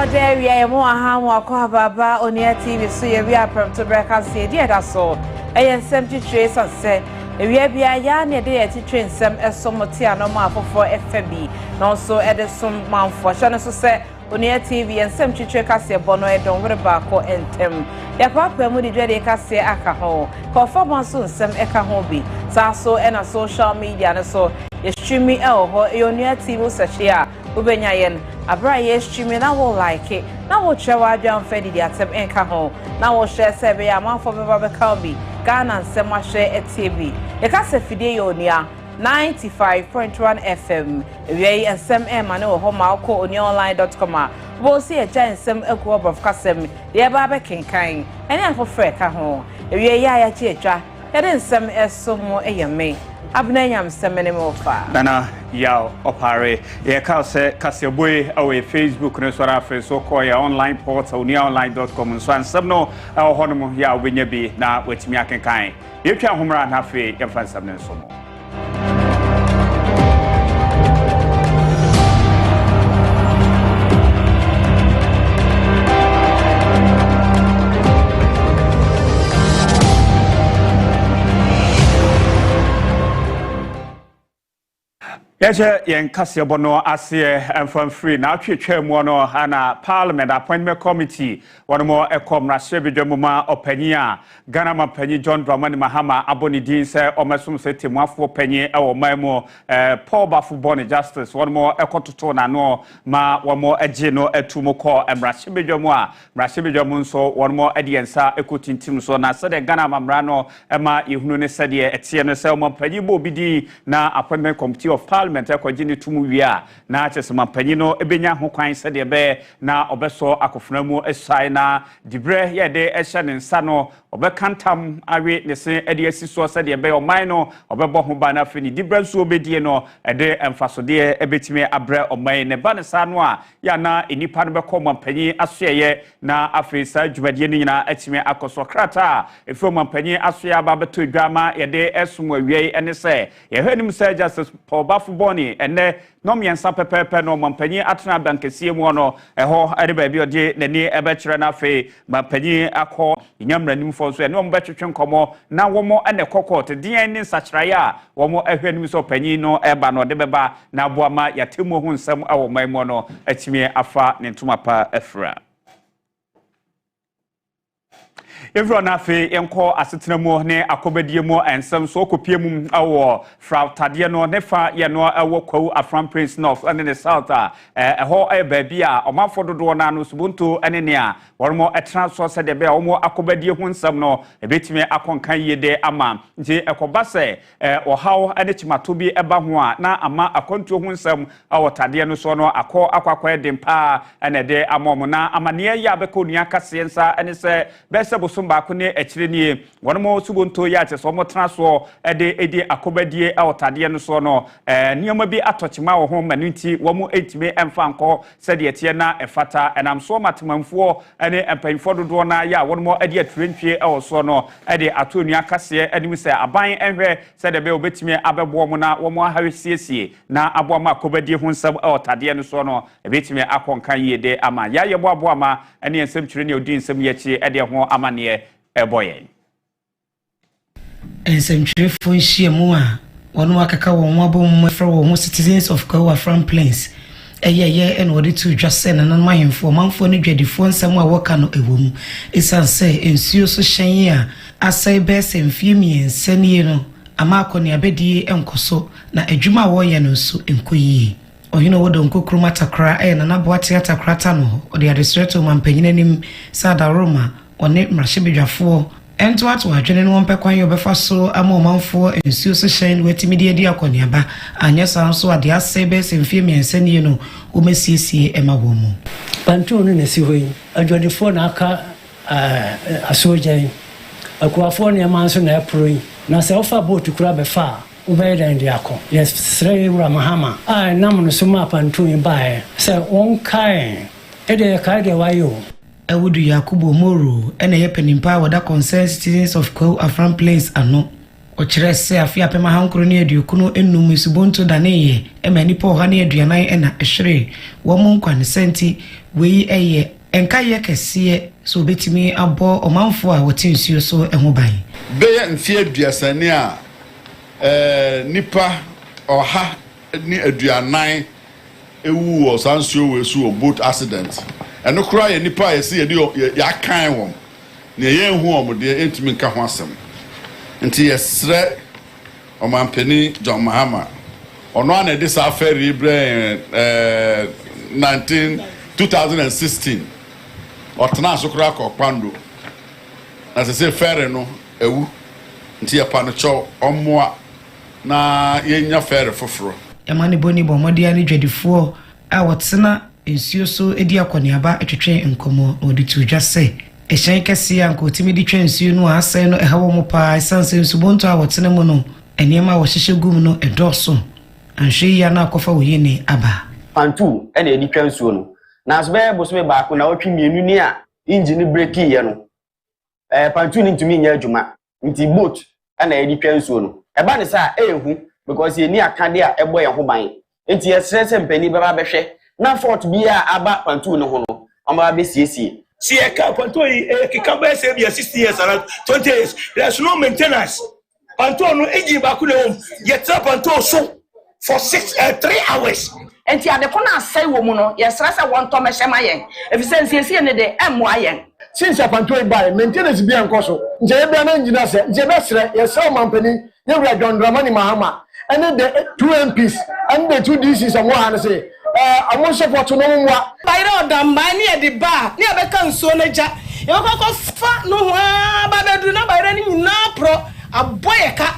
there we are more harm or baba on your TV so we are from to breakfast dear that's all. Nsem Titire say we are ya near the train some Somotia no more for FB no so at some man for channel so say on your TV Nsem Titire kase bono e don wore ba ko entem ya papa mu di dwede kase aka ho ko form so nsem eka ho bi sa so e na social media no so ye streaming ho e on your TV so share ubenya yen abra ye streaming na wo like it na wo chewa adwan fedi di atem enka ho na wo share se be ya man for be ba ka bi Ghana Nsem a share TV ye kase fidie ye onia 95.1 FM we Nsem ma no ho ma ko onionline.com wo see a Nsem egu of kasem ye ba be kenkan ene an for freka ho we ya chi etwa ye de Nsem esomo eyeme abnanyam Nsem ne mo fa nana ya opare ye ka se kaseboy awe Facebook no sora fe so call ya online portal onionline.com so Nsem no hono ya obenya bi na wetimi akenkan ye twa homra na fe ye fa Nsem ne nsomo Yaje yen kase bono ase enfam free na atwetwa mu no ana parliament appointment committee one more ekomra shebedwamuma opanyi a Ghana mapanyi John Dramani Mahama aboni din se omesum se temuafo panyi e wo mamu Paul Bafubone justice one more ekototo na no ma one more eje no etumo call emra shebedwamu a mra shebedwamu nso one more ediensa ekotintim so na se de Ghana mamra no ema ehunu ne se de etie no se omapanyi bo bidi na appointment committee of parliament akogini tumu wia na achesema panyino ebenya ho kwan se de be na obeso akofnamu esai na dibre ye de ehye ne nsa no obekantam awe ne se ede asiso se de be oman no obebo ho ba na fini dibre nso obedie no ede emfasode ebetime abre oman ne ba ne sa no a ya na enipa no bekom panyi asoye na afisa dwumadie ni nyina atime akoso krata efom panyi asoye aba beto dwama ye de esum awie ene se ye hwanim se justice Paul Bafubone ene nomiensa pepepe no mampanyi atena bankesie mu no eho ade ba bi ode nani ebe kire na fe mampanyi akọ nyamranim fo so ene mo betwetwe nkomo na womo ene kokot din ni nsachiraya womo ehwanim so panyi no eba no de beba na aboama yatemu ho nsam awo maimo no atimi afa ne ntoma pa afra Everyone afi enko asetenamo ne akobadie mu ensem so kopie mu awo frautade no ne fa ye no awo kwawu afran prince north ene ne south eho baabi a omafo dodo na no subuntu ene ne a wormo etran so se de be omo akobadie hu nsem no ebetime akonkan yede ama nti ekoba se ohaw ene chimato bi eba ho a na ama akontu hu nsem awo tade no so no akwa dempa ene de amom na amane ya beko nua kasensa ene se bese somba ko ne ekire nie wonmo subonto ya che so mo traso edi akobadie awotade no so no nioma bi atochima wo ho manunti wo mo etime emfa nko sede etie na efata enam so matemamfo ene empanfo dodo na ya wonmo edi atrentwie awo so no edi atonua kase enim se aban enhwe sede be obetime abebo mo na wo mo ahawesiesie na aboama akobadie ho nsam awotade no so no ebetime akonkan yede ama ya yebo aboama ene ensem twire ne odi nsem yechi edi ho amane eboye Nsem Titire fo nhia mu a wono akaka won abom mafra won citizens of Kawa from Plains eye en wodi to dwase na nan mahemfo manfo ne dwadifo nsam a woka no ewom isanse ensuo so hyen a asai bese mfimi ensanie no amako ne abedie enkoso na adwuma wo ye no so enkoyi ohino wodo nkokruma takra na naboate atakra ta no odi administrator mampanyinanim sada Roma one mrashibidwafo ento ato adwene no mpekwan yo befa so amomanfo ensuo so hyen wetimi de adi akoniaba anya san so ade asebe semfie miensanie no omesiesie ema wo mu pantu no nesi hoyi adwadefo na aka asojan akuafo ne manso na aproi na se ofa boat kura befa ubeda ndi akọ yes sre wura mahama nam no so ma pantu bae se won kai ede kai de wayo Awudu Yakubu Moro ene ye penimpa wada concerned citizens of Afran Place ano ochire se afia pema hankro ne aduokuno enum subonto daneye emanipo ha ne aduanan ena ehwere wo mu nkwane senti wei eye enka ye kese so betimi abo omanfo a wotinsuo so eho ban beye mfie aduasane a nipa oha ni aduanan ewu o sansuo we so boat accident eno kura ye nipa ye se ye ya kan won ne ye hu omde entimi nka ho asem nti yesre omampeni John Mahama ono ana de sa affair ibre 2016 otna asokura ko kwando na se fere no ewu nti ya pa no cho omoa na yenya fere foforo emane boni bomodia ne dwadifo a wotsena ensuo so edi akoniaba etwetwe nkomo odi tudwa se ehyen kese anko timi di twensuo no asai no ehawo mo pa sanse subonto a wotsena mu no eniema wo hyehye gum no edoso anhwe ya na akofa wo yene aba pantu ene edi twensuo no na so be bosome baako na otwe mienu ni a engine brake ye no pantu ni ntumi nya adwuma nti boat ene edi twensuo no eba ne sa ehu because ye ni akade a ebo ye ho ban nti ye sese mpani baba behwe na fort bia aba pantu no ho no amba be siesie see a car pantu kikaba say be 60 years and 20 years there's no maintenance pantu no eji ba ku na home ye trap pantu so for 3 hours enti ade ko na asai wo mu no ye srasa won to mehema yen efise siesie ne de emo ayen since pantu e buy maintenance bia nkoso nje e bia na engineer se nje be sre ye sell mampani ye wura John Dramani Mahama and the 2 MPs and the 2 DCs and one say amon support no nwa bayro odamba ni e de ba ni abeka nso na ja e kokko fa no ho ba bedu na bayro ni nyina pro aboyeka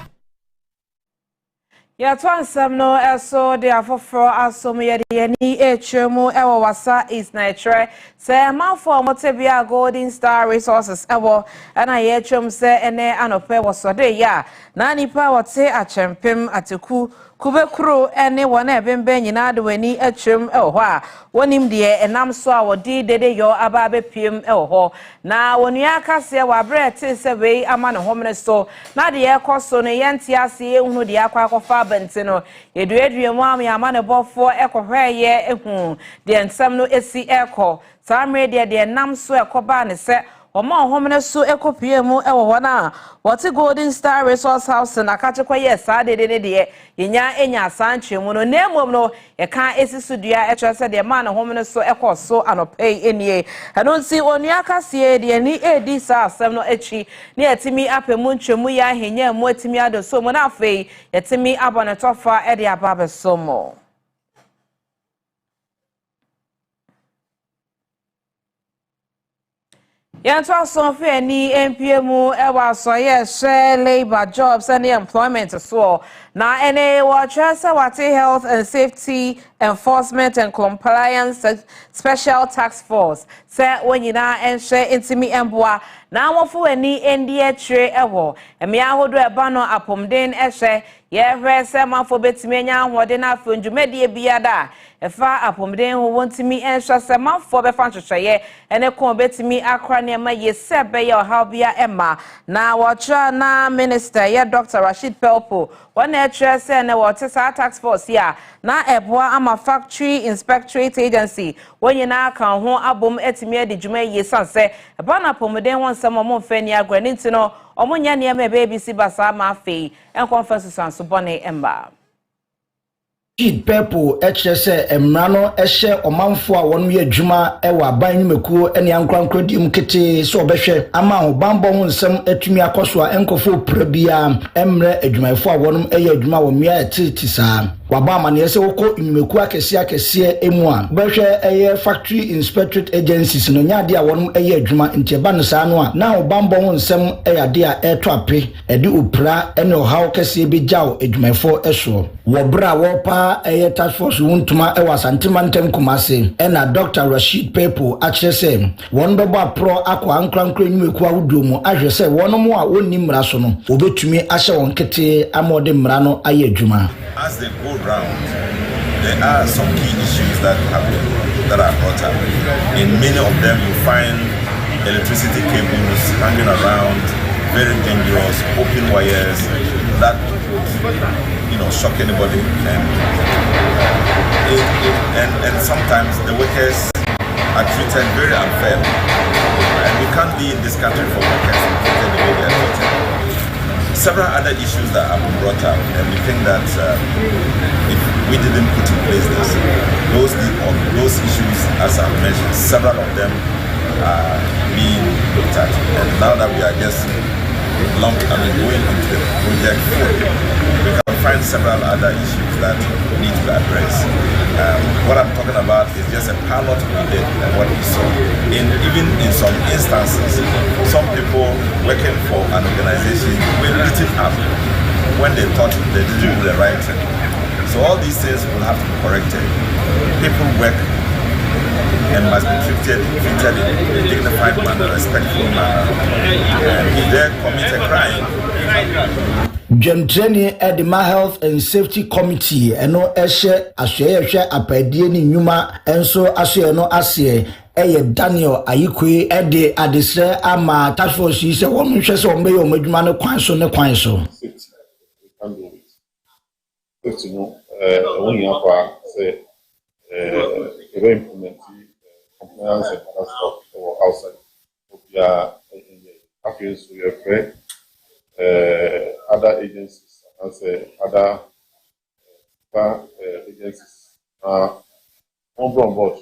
ya twansam no eso de afoforo asom ye de ni echemu ewo wasa is Nigeria se manfo motebia Golden Star Resources ewo ana ye echum se ene anope wosode ya na nipa wote achempem ateku kubekuro ene wona ebembe nyina de wani echum ewo ho a wonim de enam so a wodi dede yo aba bepiem ewo ho na wonua kase wa brete se wei ama ne homne so na de ye koso ne yente ase ehunu de akwa akofa bente no yeduedue mu am ya ma ne bofo ekohweye ehu de nsem no esi eko samre de nam so ekoba ne se Oma homene so ekopie mu ewo wana wati Golden Star Resource House na kachekwa yesa de yenya enya asanche mu no nemom no ye kan esisu dua etwese de ma na homene so ekoso anopei enie eno nsi onua kase de ni edi sa asem no echi ne etimi apemu ntwemu ya henya mu etimi adoso mu na afei yetimi abone tofa e de ababe somo Yanto asonfe ni MPM ewa soye share labor jobs and employment so na ene wachasa wati health and safety enforcement and compliance special task force se wonyina enhwe intimi emboa na wofu ani endie tre ewo emi ahodo eba no apomden ehwe ye hwe se manfo betimi anya ahode na afundwumedie biada efa apomden ho wontimi enhwe se manfo befa nhwehweye ene ko betimi akra ne ma ye sebe ye ohabia ema na wacha na minister ye Dr. Rashid Pelpo wana etre se ne wote sa task force ya na eboa ama factory inspectorate agency wonyina kan ho abom etimi edi dwuma ye sanse eba na apomden ho nsem mo mfani agwani ntino omunya ne ma BBC basa ma afei en conference sanso bone emba Rashid Pelpo ekyerese emra no ehye omanfo a wonu ye adwuma ewa aban nyumekuo ene ankrankrodiem kete so obehwe ama ho bambo ho nsem atumi akoso a enkofo prabia emre adwumayefo a wonu eye adwuma wo mia etitisa waba amane ese woko nyumekuo akese emu a behwe eye factory inspectorate agencies no nyade a wonu eye adwuma nteba no saa no a na ho bambo ho nsem eyade a eto ape ede opra ene ohaw kese bejaw adwumayefo eso wo bra wo pa eye task force wuntuma ewa santima ntem kumase ena Dr. Rashid Pelpo achese won beba pro akwa ankrankro nyumeku awudo mu ahwese wonom a wonni mmra so no obetumi ahye won kete amode mmra no aye adwuma. As they go round, there are some key issues that are brought up. In many of them you find electricity cables hanging around, very dangerous, open wires, that would, shock anybody, and sometimes the workers are treated very unfairly, and we can't be in this country for workers to be treated the way they are treated. Several other issues that have been brought up, and we think that if we didn't put in place those issues, as I've mentioned, several of them are being looked at, and now that we are just going into the project, we can find several other issues that need to be addressed. What I'm talking about is just a pilot we did and what we saw. Even in some instances, some people working for an organization were beaten up when they thought they didn't do the right thing. So all these things will have to be corrected. People work and must be treated in a dignified manner, respectful manner. And if they commit a crime, Trainee Edema Health and Safety Committee eno ehye ahwehwe apadie ni nyuma enso asye no asye Daniel Ayikwe ede adesre ama task force yi se won hwe se won be yo madwuma ne kwan so Safety no won yan kwa say very implement compliance and other stuff outside obia after so you have other agencies and say other agencies on board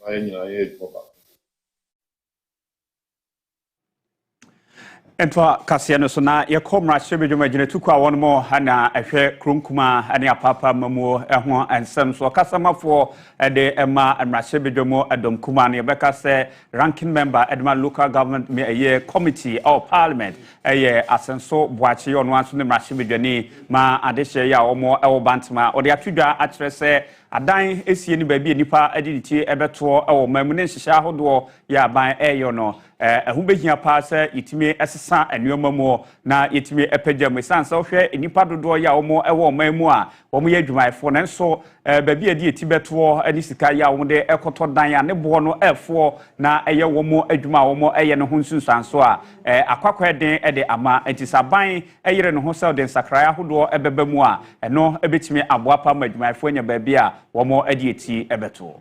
na yenye Entwa kasiano so na yekomra shebedwuma gine tuku a won mo na ehwe kronkuma ane apapa mamu ho ensem so kasamafo de ema amrashebedwuma adomkuma ne yebeka se ranking member edma local government me committee or parliament asenso boache yo no anso ne mrashebedwani ma adehye ya omo ewo bantama ode atwudwa akyere se adan esie ni baabi nipa adiditi ebeto ewo mamune nhihye ahodo ya ban eyo no ehubehia pa se itimi esesa anuoma mu na yetimi epagam sansa hwe nipa dodo ya omo ewo mamu a omo ye adwumaifo nanso baabi adi etibeto ani sika ya omo de ekoto dan ya ne bo no efo na eye womo adwuma womo eye ne ho nsunsanso a akwakwa den de ama entisaban eyere ne ho sel den sakraya ahodo ebebamu a eno ebetimi aboapa ma adwumaifo nya baabi a womo adi eti ebeto.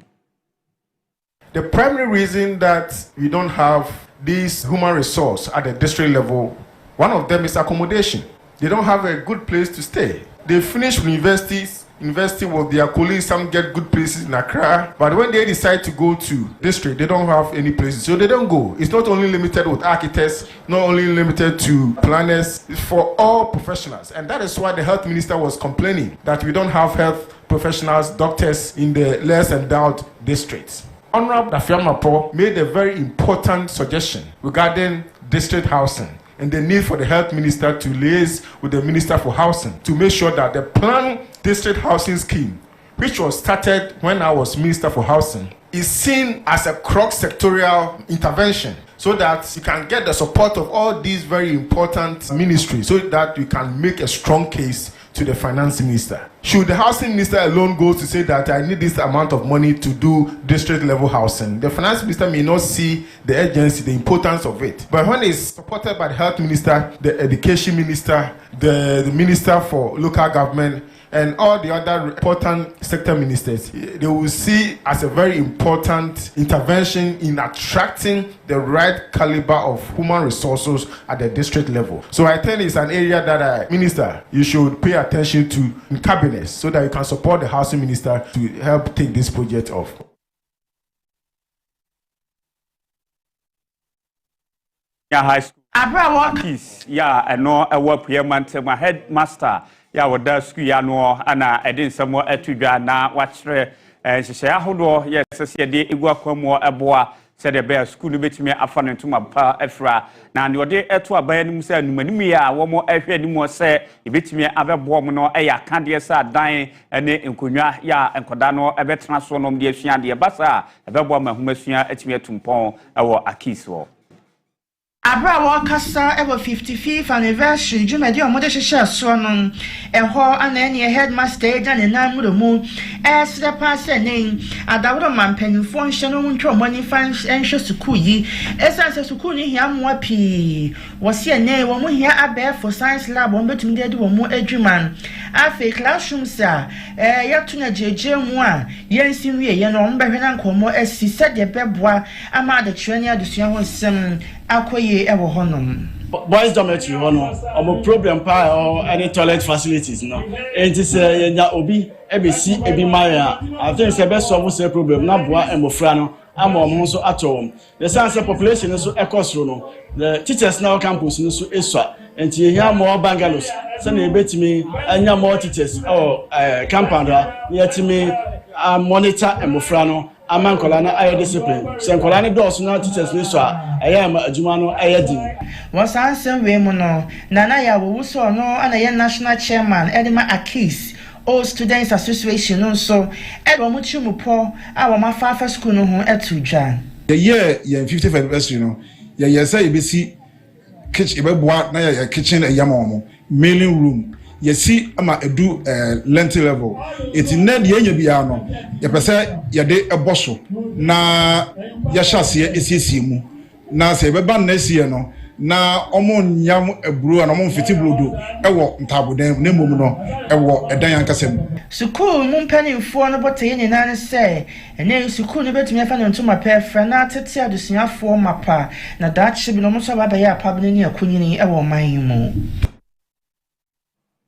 The primary reason that we don't have this human resource at the district level, one of them is accommodation. They don't have a good place to stay. They finish university with their colleagues, some get good places in Accra, but when they decide to go to district, they don't have any places, so they don't go. It's not only limited with architects, not only limited to planners, it's for all professionals. And that is why the health minister was complaining that we don't have health professionals, doctors in the less endowed districts. Honorable Dafiamapo made a very important suggestion regarding district housing and the need for the health minister to liaise with the minister for housing to make sure that the planned district housing scheme, which was started when I was minister for housing, is seen as a cross-sectorial intervention so that you can get the support of all these very important ministries so that you can make a strong case to the finance minister. Should the housing minister alone go to say that I need this amount of money to do district level housing, the finance minister may not see the urgency, the importance of it. But when it's supported by the health minister, the education minister, the minister for local government, and all the other important sector ministers, they will see as a very important intervention in attracting the right caliber of human resources at the district level. So I think it's an area that, Minister, you should pay attention to in cabinet so that you can support the housing minister to help take this project off. Yeah, high school. Yeah, no, I work here, man. My headmaster. Ya wada school ya no ana edin samo atudwa na wachre hyehyɛ ahodo yes sɛ de igua kwamu eboa sɛ de be school no betimi afa no ntoma pa afra na ne ode eto aban anim sɛ anumanim ya wo mo ahwɛ anim sɛ ebetimi abɛboa mo no ɛyɛ akade sɛ adan ne nkonwa ya enkoda no ɛbɛtena so no de asua de basa ɛbɛboa ma homasua atimi atumpɔn ɛwɔ akis wo Abra wakasa ever 55th anniversary Jumadi omo share so no eho ana ene headmaster agent ne nan mu mu the pass name adawo man panifo nhye no ntwo money fan enhwe school yi essence school ni hia mo api wose ene wo mo hia abe for science lab wo betumi de wo mo adwuman afi classroom sa yatuna jeje mu a yensi wie ye no mbehwe na nkomo asi sede beboa ama de twani adusua ho nsem akoye ewo honom boys dormitory hono omo problem pa or any toilet facilities no enti say yenya obi ebesi ebi maya I think say be solve say problem na boa emofra no ama omo so atowom the sense population so ekosro no the teachers now campus no so eswa enti yehia more bungalows say na ebetimi anya more teachers or compound yetimi monitor emofra no amankola na aye discipline senkola ni dos na teachers ni so aye ma adwuma no aye din wasansen we mu no nana ya wo so no ana ye national chairman edema akis all students association no so ebe mu chimupo awo ma fafa school no ho etudwa the year 50th anniversary no ye say be see kitchen be boa na ye kitchen yamawo mailing room yesi ama edu length level eti ned ye nya bia no ye pese ye de eboso na ya hyase esiesie mu na se be ban na esie no na omo nyam eburu na omo mfiti blodo ewo ntabodan na mom no ewo edan yankasem school mu mpanimfo no bote ni nan se ene school no betumi afa no ntoma pefra na tete adusuafo mapa na dachi bi no mo so baba ya pabne ni akunyini ewo man mu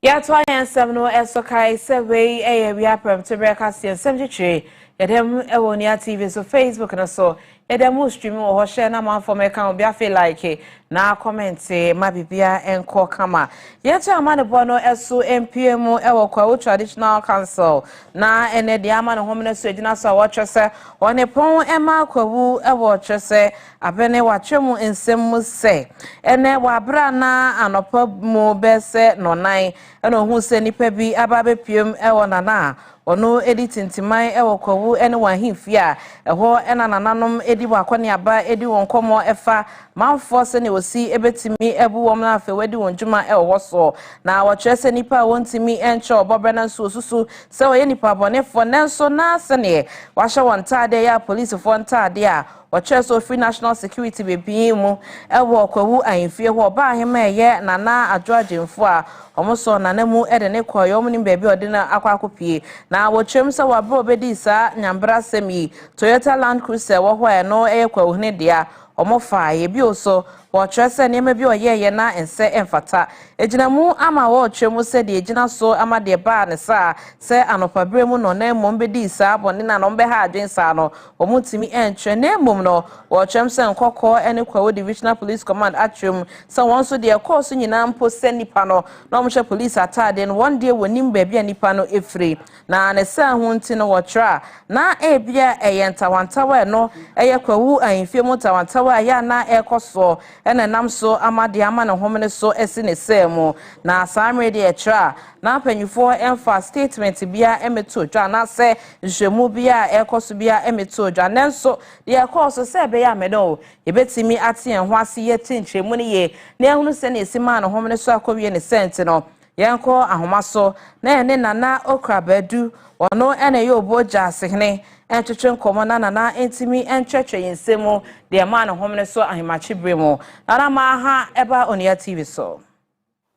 ya to Nsem no esokai se we we apem to broadcast Nsem Titire yadem ewo ni TV so Facebook na so yadem stream wo share na man for me kan obi afi like na comment ma bibia enko kama yeto amane bono eso MPM ewo kwa traditional council na ene de amane homne so edina so watcho se one pon ema kwawu ewo twese abene watwemu nsem mu se ene wabra na anopa mu bese no nan ene hu se nipa bi ababe piem ewo nana ono editintimai ewo kwawu ene wahimfia eho ena nananom edi wakone aba edi wonkomo efa manfo se ne osi ebetimi ebu wom na afa wedi wonjuma ewo so na watwese nipa wontimi encho bobrana so susu se oye nipa bonefo nenso na se ne wahye wontade ya police fo ntade a watwese free national security bebi mu ewo kwawu ahimfie ho ba ahema eye nana adwoagemfo a omoso nanamu ede ne koyom ni bebi odina akwakopie na wotwem se wabro bedi sa nyambra semi Toyota Land Cruiser wo ho no eye kwawu ne dia omofa ye bi oso watwese ne bi oyeye na ense emfata ejinamu ama wotwem se de ejina so ama de ba ne sa se anopabre mu no na mom bedi sa bone na no be ha adwensa no omutimi entwe na mom no watwem se nkokọ ene kwawu divisional police command atwem se won so de course nyina mpo se nipa no na omhwe police atade no one day wonim ba bia nipa no efri na ne sa hu nti no wotra na ebia eyentawantawa no eye kwawu ahimfie mu tawantawa ya na ekoso ene nam so amade ama ne homene so esi ne semu na samre de etra na panyufo emfa statement bia emeto dwa na se nhwemu bia ekoso bia emeto dwa nenso de ekoso se be ya medo ebetimi atien ho ase ye tinchemu ne ye na ehunu se ne esima ne homene so akowie ne sent no yenko ahomaso na ene nana okrabadu wono ene ye oboja asehne entwetwe nkomo na entimi entwetwe yensemu de ma na homne so ahimachi bremo na ma ha eba onia TV so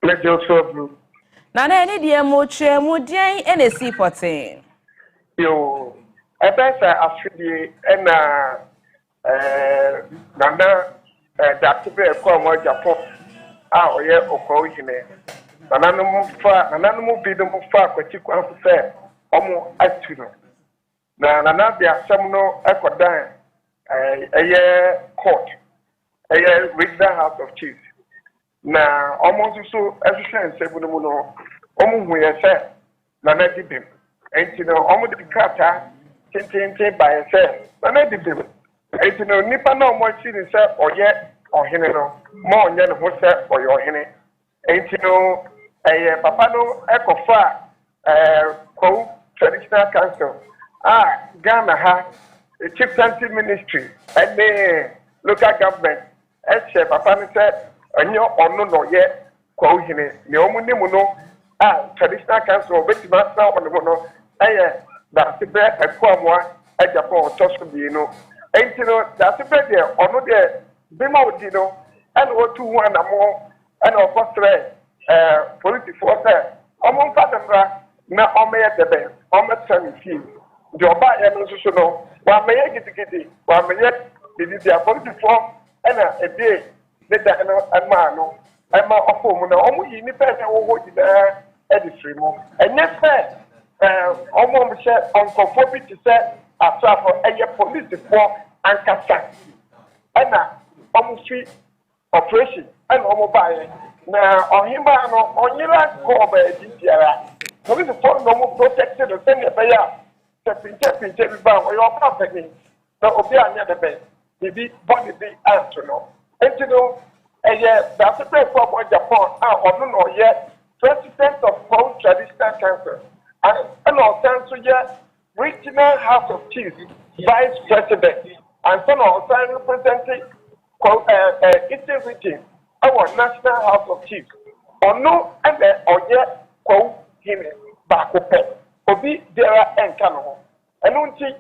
let you so na eni de mo twemu den ene si potin yo ebesa afidi ena nana datibe ko mo Japan a oye okwo hine nana mu bidu mu fa kwati kwa se omo atuno na bia sem no ekodan court regional house of chiefs na almost so efficient sebu no no omo hu ye se na dibim enti no omo de kata tintin by se na dibim enti no nipa na omo chi ni se oye ohene no mo onye no ho se oye ohene enti no papa no ekofa ko traditional council Ghana ha a chieftaincy ministry and the local government ɛkyɛ papa no sɛ ɛnyɛ ɔno na ɔyɛ kwauhene ne ɔmo ne mu no a traditional council obetumi asena ɔno mu no ɛyɛ daasebɛ ɛkoamoa Japan ɔtɔ so mmienu enti no daasebɛ deɛ ɔno deɛ bima odi no ɛna otu ho anamo ɛna ɔkɔsrɛ polisifoɔ sɛ ɔmo mfa dɛmra na ɔmɛyɛ dɛbɛ ɔmɛtena ne fie nti ɔbaayɛ no nso so no wamɛyɛ gidigidi wamɛyɛ bibibia polisifoɔ ɛna ebie ne dan no ɛmaa no ɛma ɔkɔɔ mu na ɔmo yi nipa ɛsɛ wɔwɔ nyinaa ɛde firi mu ɛnyɛ sɛ ɔmo hyɛ ɔnkɔfoɔ bi te sɛ asraafo ɛyɛ polisifoɔ ankasa ɛna ɔmo fi operation ɛna ɔmo baayɛ na ɔhemaa no ɔnyera kɔɔ baabi biara polisifoɔ no ɔmo protect no sɛnea ɛbɛyɛ a sɛ pinkyɛ bi ba ɔyɛ ɔbaa panyin na obi anyɛ de bɛn bibi bɔne bi anto no nti no ɛyɛ daasepɛfoɔ abɔ Japan a ɔno na ɔyɛ president of Kwau Traditional Council ɛna ɔsan nso yɛ regional house of chiefs vice president and so na ɔsan representing Eastern region ɛwɔ national house of chiefs ɔno ɛna ɔyɛ Kwau hene baako pɛ obi biara ɛnka no ho ɛno nti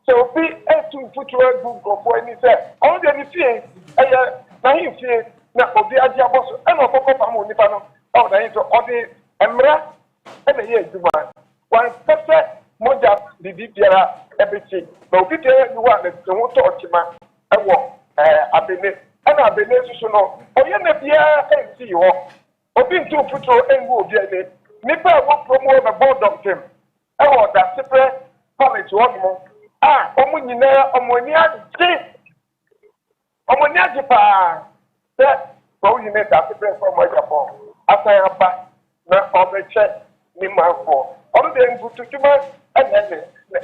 sɛ obi ɛtu mfuturo egu nkurɔfoɔ ani sɛ ɔno deɛ ne fie ɛyɛ n'ahin fie na obi agye abɔ so ɛna ɔkɔkɔ fam wɔ nipa no ɛwɔ n'ahin so ɔde mmara ɛna ɛyɛ adwuma wansɛ sɛ mogya bibi biara ɛbɛkyi na obi biara bi wɔ a ne ho tɔ ɔkyema ɛwɔ abene ɛna abene nso so no ɔyɛ na biara ɛnsi hɔ obi ntu mfuturo ɛngu obi ani nipa a wɔn promo na board of them ɛwɔ daseprɛ college hɔ nom a wɔn nyinaa wɔn ani agye paa sɛ wɔn nyinaa daseprɛ fɔm ɛyɛ bɔ asan aba na ɔbɛkyɛ ne manfoɔ ɔno de mfutudwuma ɛna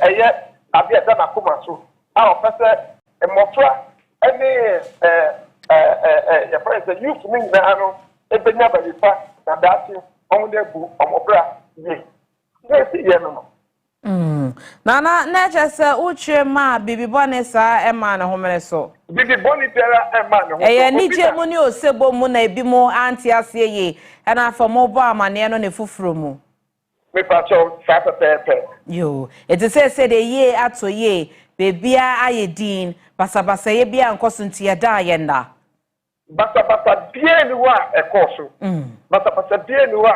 ɛyɛ adeɛ ɛda n'akoma so a ɔpɛ sɛ mmɔfra ɛne yɛfrɛ sɛ youth ne nyinaa no ebenya barifa na daase wɔn de gu wɔn bra yie ne esi yɛ no no. Nana na kyerɛ sɛ wotwe ma bibi bɔne saa ɛma ne homere so bibi bɔne biara ɛma ne ho ɛyɛ nigye mu ne osebo mu na ebi mu ante aseɛ yie ɛna afa mo bɔ amaneɛ no ne foforo mu me pacho saa pɛpɛɛpɛ yo eti sɛ de yie ato yie bebia ayɛ din basabasa ye bia nkɔso ntia da ayenda basabasa bia ni wa ɛkɔso basabasa bia ni wa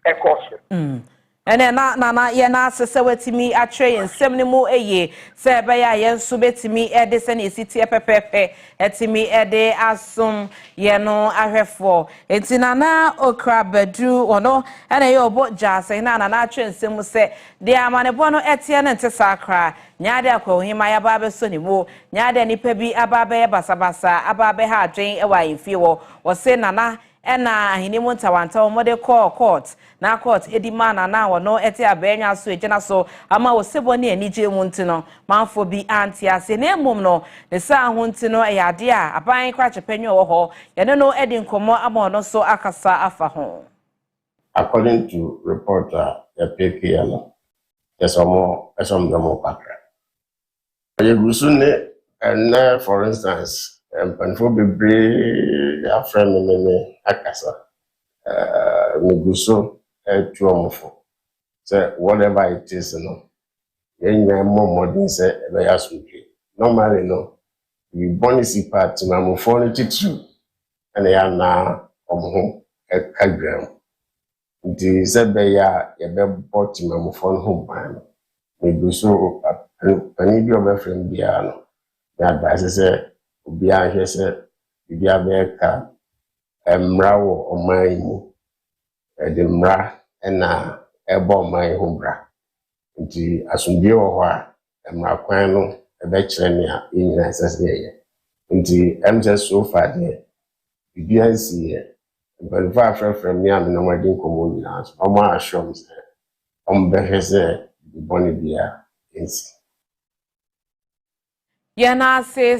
ɛkɔso ene na ye na asese wetimi atwe nsem ne mu eye se ebe ya ye nso betimi ede se na esitie pepepe etimi ede asum ye no ahwefo entina na okra badu ono ene ye obo jase na atwe nsem se de amanebo no etie ne ntesa akra nyaade akwohima ya ba be so ne mu nyaade nipa bi aba be ye basabasa aba be ha adwen e wa yefie wo se nana ena ahinimu ntawanta omode court na court edima na wono ete abenya so ejina so ama wosebo ne anije mu ntino manfo bi anti ase na emum no ne sa ho ntino eyade a aban kwa chepanyo wo ho yene no edi nkomo ama no so akasa afa ho. According to reporter PKL esom demo pakra yegusu ne and for instance for bebre aframe me akasa meguso tuomfo say whatever it is no yenya momodin say ebe yasuje normally no we bonus part mamofo no titu and ya na omho ekadwam nti se be ya ye be bot mamofo no ho ban meguso ani bi obefrem bia no ya advise say obi ahwe say bibi abeka emrawo oman mu edemra na ebo oman ho bra nti asumdie wo ho a emra kwan no ebe kire ne a nyina sese ye nti emse so far de bibi ansi ye but fa from me am no wadin komo nyina so omo ashom se ombe se boni bia ensi yana se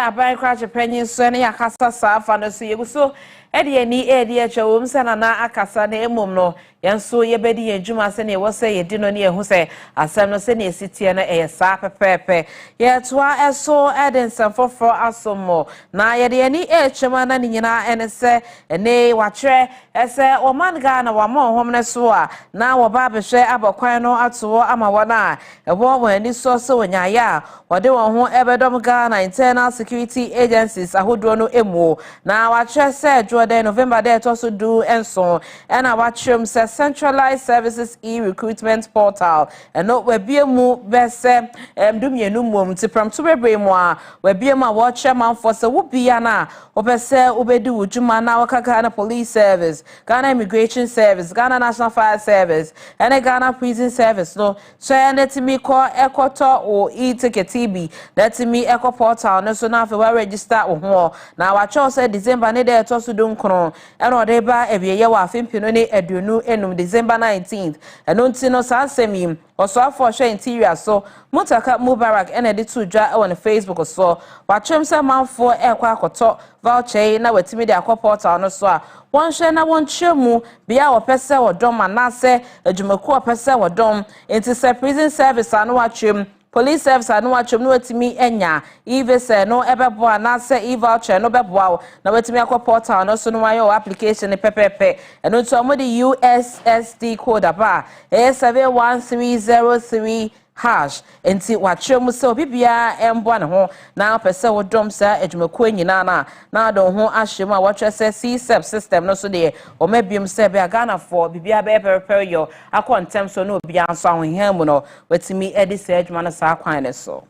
abai kwa chepanyin so ne yakasa sa afa no so yeguso ede ani ede eche wo msa na akasa na emom no yanso yebedi adwuma se ne wo se yedi no ne ehu se asem no se ne esitie na sa pepepe ye toa eso ede nsamfofo asomo na yede ani echema na nyina ene se ene watre ese omanga na wama homne so a na wo ba behwe abokwan no atowo ama wona ebo wo ani so so wonyaya wode wo ho ebedom Ghana internal security agencies ahodo no emu na watre se Jordan November there to also do enso and awatrim se centralized services e-recruitment portal and no we be mu bese dumienu mum ti pram to bebre mu a we be ma watch man for se wo bia na obese obedi wujuma na waka Ghana police service Ghana immigration service Ghana national fire service and Ghana prison service no so let me call ekoto o e-ticket bi let me eco portal no so na fe we register ho na watch say December ne there to also do nkron and odeba ebiye wa afempino ne aduonu enum December 19th and unti no sansemi oso afo hwe interior so mutaka Mubarak and edit to dwa on Facebook so watchem se manfo ekwa akoto voucher na watimi de akopota no so a won hwe na won chemu bia opese wodom anase adwumaku opese wodom enti se prison service anu watchem police service anu watchem no watimi enya even say no ebebo anase e-voucher no bebo na watimi akopota no so no wayo application ne pepepe eno to amodi USSD code aba A71303 hash enti wachemu se obibia embo ne ho na pese wodom sa adwumaku nyina na do ho ahyem a watwese C-SEP system no so de o mabiem se be Ghana for bibia be prepare yo akontem so no obia nso ahohemu no watimi edi se adwuma no sa kwan ne so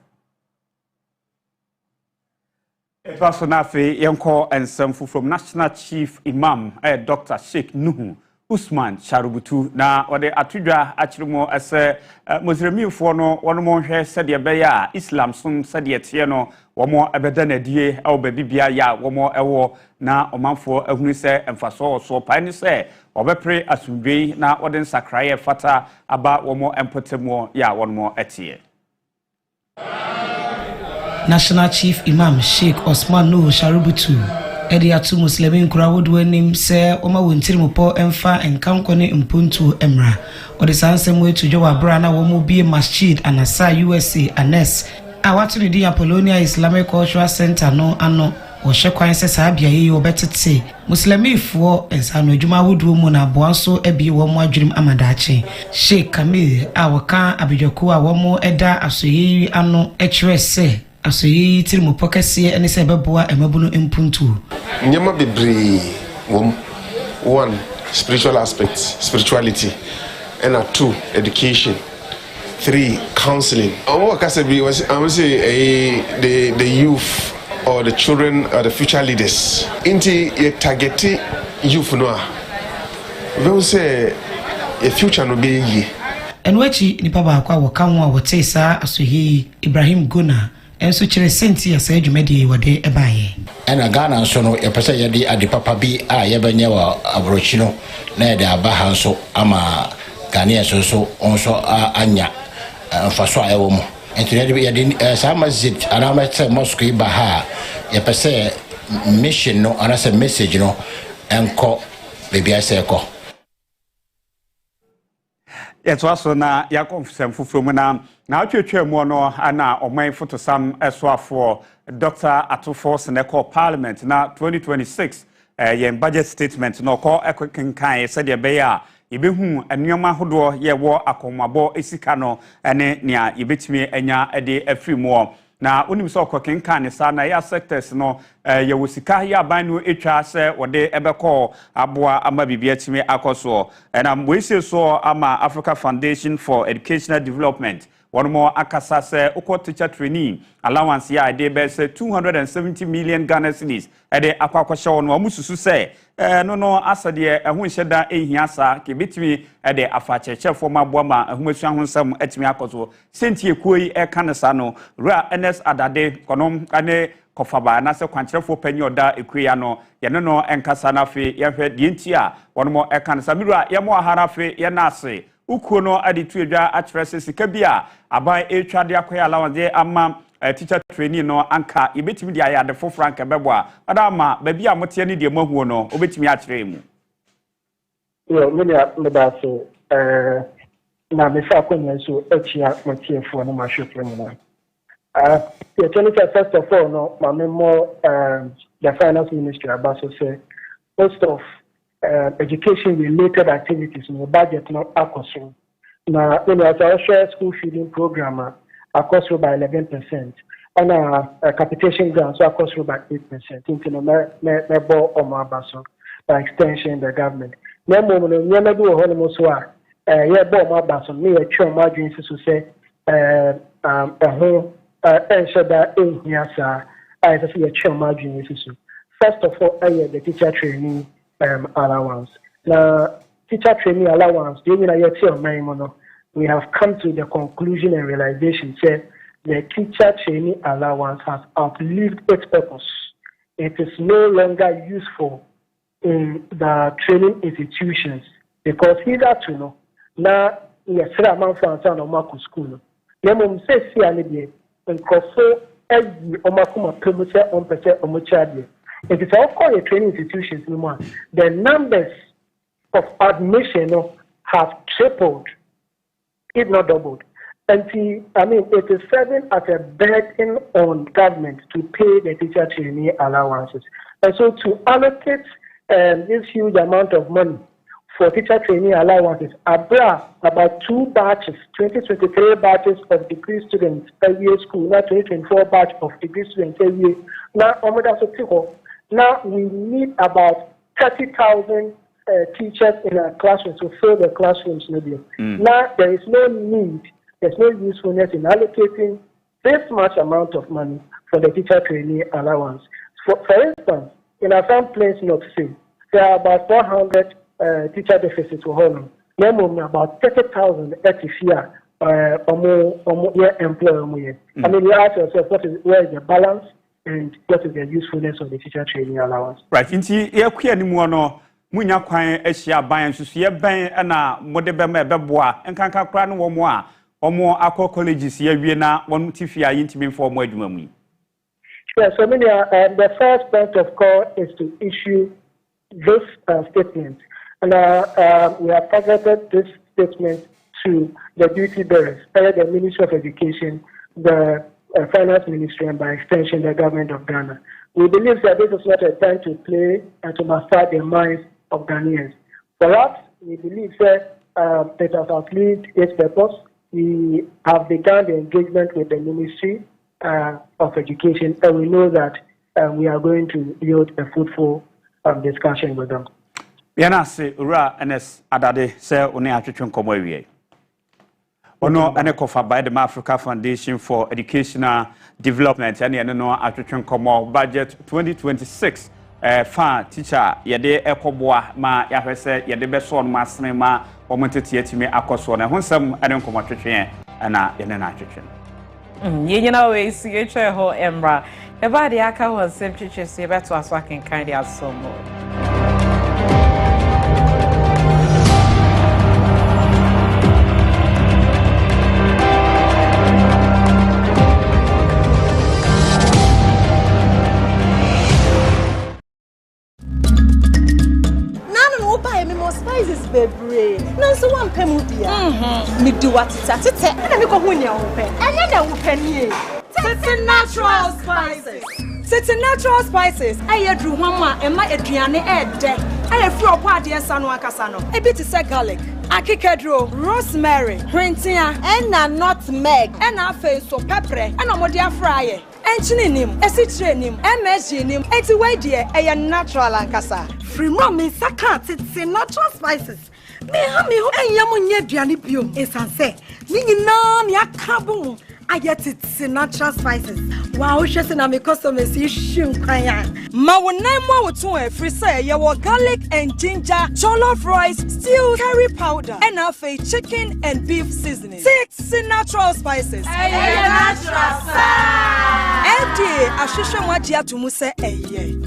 Etwasonafe yenko ensem from National Chief Imam Dr. Sheikh Nuhu Usman Sharubutu na wade atudwa achirimo ese Muslimifo no wono hwe sede beya Islam sum sede tie no womo ebeda na die e bibia ya womo ewo na omanfo ehunu se emfaso so pani se obepre asumdwei na wade nsakraye fata aba womo empotemo ya wono etie National Chief Imam Sheikh Osman Nuhu Sharubutu edi atu muslimin kurawodu enim se oma wontiri mopo emfa enkankone mpuntu emra odi sansem wetu jowa bra na womo bie masjid anasa USA anes awatu ni di Apollonia Islamic Cultural Center no ano wo hwekwan se saabia yi obetete muslimifo ensano adwuma wodu mu na boanso abi wo mo adwurim amadache Sheikh Kamil awaka abidwako a wo mo eda asoyi ano echwese asoyi tirimu pokasie ene se beboa emabunu impuntu nyama bebre wom one spiritual aspect spirituality and two education three counseling what can be was I would say the youth or the children or the future leaders inti ye target youth no we will say a future no be yi enwachi nipa ba akwa wo kan wo wote sa asoyi Ibrahim Gona enso kire senti ya sa dwumadi wode ebaye ena Ghana nso no yepese yede ade papa bi a yebanye wa abrochi no na yede abaha nso ama Ghana so onso anya mfaso a ewo mu enti yede sa masjid anama se mosque ibaha yepese mission no anase message no enko bebia se eko Etwaso na yakonfusem fufuru na atwetwe mu no ana oman fotosam esoafo Dr. Atufo Seneko Parliament na 2026 yen budget statement no ko ekwenkan se de beya ibehu anuama hodo ye wo akomabo esika no ene nia ibetimi anya ede afrimu na onim so okwenkan ne sa na ya sectors no ye wosika ya ban no etwa se wode ebekọ aboa ama bibia timi akoso na mwese so ama Africa Foundation for Educational Development one more akasa se oko teacher trainee allowance ya de be se 270 million Ghana cedis ede akwakoshe won amususu se no asade ehun hyeda ehia sa ke betimi ede afacheche forma boama ahumasu ahonsam etimi akoso sentie kuoi kanesa no ra NS adade konom ane kofaba na se kwankyerefo panyi oda ekuya no ye no enkasa na fe ye hwe die ntia won mo kanesa mirua ye mo ahara fe ye na ase ukuo no ade tuedwa akyerese sika bia aban etwade akoya allowance ama teacher trainee no anka ibetimi dia ya de foforo anka bebo a adama ba bia mote ne de mahuo no obetimi a kire mu yo me da so na me fa kwanya so achia motiefo no ma hwefo nyina the clinical first of all no my more the finance ministry about so say most of education related activities in the budget not across. Now, when I share school feeding program across by 11%, and a capitation grant so across by 8%. Into the member or my basso by extension the government. No more, never do a whole so yeah, bomb my basso, me a true margin to say a home ensure that in here, sir, I see a true margin issue. First of all, the teacher trainee allowance. Now, teacher trainee allowance, we have come to the conclusion and realization that the teacher trainee allowance has outlived its purpose. It is no longer useful in the training institutions because hitherto no now yes amount for answer no school. Nemo say see ane and so every omakuma pemuse on percent omochade. It is all called training institutions anymore. The numbers of admission have tripled, if not doubled. And it is serving as a burden on government to pay the teacher trainee allowances. And so to allocate this huge amount of money for teacher trainee allowances, about 2 batches, 2023 batches of degree students per year school, not 2024 batch of degree students per year. Now we need about 30,000 teachers in our classrooms to fill the classrooms. Now there is no need, there's no usefulness in allocating this much amount of money for the teacher trainee allowance. For instance, in our farm place not say there are about 400 teacher deficits for home. About 30,000 at year employer. I mean, you ask yourself where is the balance and what is the usefulness of the teacher training allowance? Right. Inti ye ni mu no munya kwan ehia ban susu ye ban na modebe ma beboa enkanka kra no wo mo a omo akọ colleges ye wie na won tifia yintimi for mo adwuma mu. Yes, so many the first point of call is to issue this statement. And we have targeted this statement to the duty bearers, the Ministry of Education, the Finance Ministry, and by extension, the government of Ghana. We believe that this is not a time to play and to master the minds of Ghanaians. For us, we believe that it has outlived its purpose. We have begun the engagement with the Ministry of Education, and we know that we are going to yield a fruitful discussion with them. Yana se ura NS adade se one atwetwe nkomo awie. Ono ane kofa by the Africa Foundation for Educational Development and no atwetwe nkomo budget 2026 fa teacher yede ekoboa ma yahwese yede beso no masene ma omontete atimi akoso na honsam ane nkomo atwetwe na yene na atwetwe. Yenyina we sigeche ho emra. Eba de aka ho Nsem Titire se beto aso akenkan de asomo. Spices bebre. Nanso wan pemu bia. Me do what tete. Na me ko hu nya wo pe. Anya na wo pe nie. Tete natural spices. Tete natural spices. Aye dru hwama ema aduane ede. Aye fri opo ade esa no akasa no. E bi te se garlic, akikadro, rosemary, hwentia, na nutmeg, na afa so pepper, na mode afraye. Enchini nim, esitre nim, MSG nim, eti we de eye natural ankasa. Free mom me saka tete natural spices. Me ha me ho enyam nya aduane biom. Esanse, ni nyina me akabo. I get it natural spices. Wow, she na me customers issue kwanya. Ma wonai mo wotu free say ye wo garlic and ginger, jollof rice, stew, curry powder, and afa chicken and beef seasoning. 6 natural spices. Natural spice. FDA ahwehwe mo ade atomu se eye.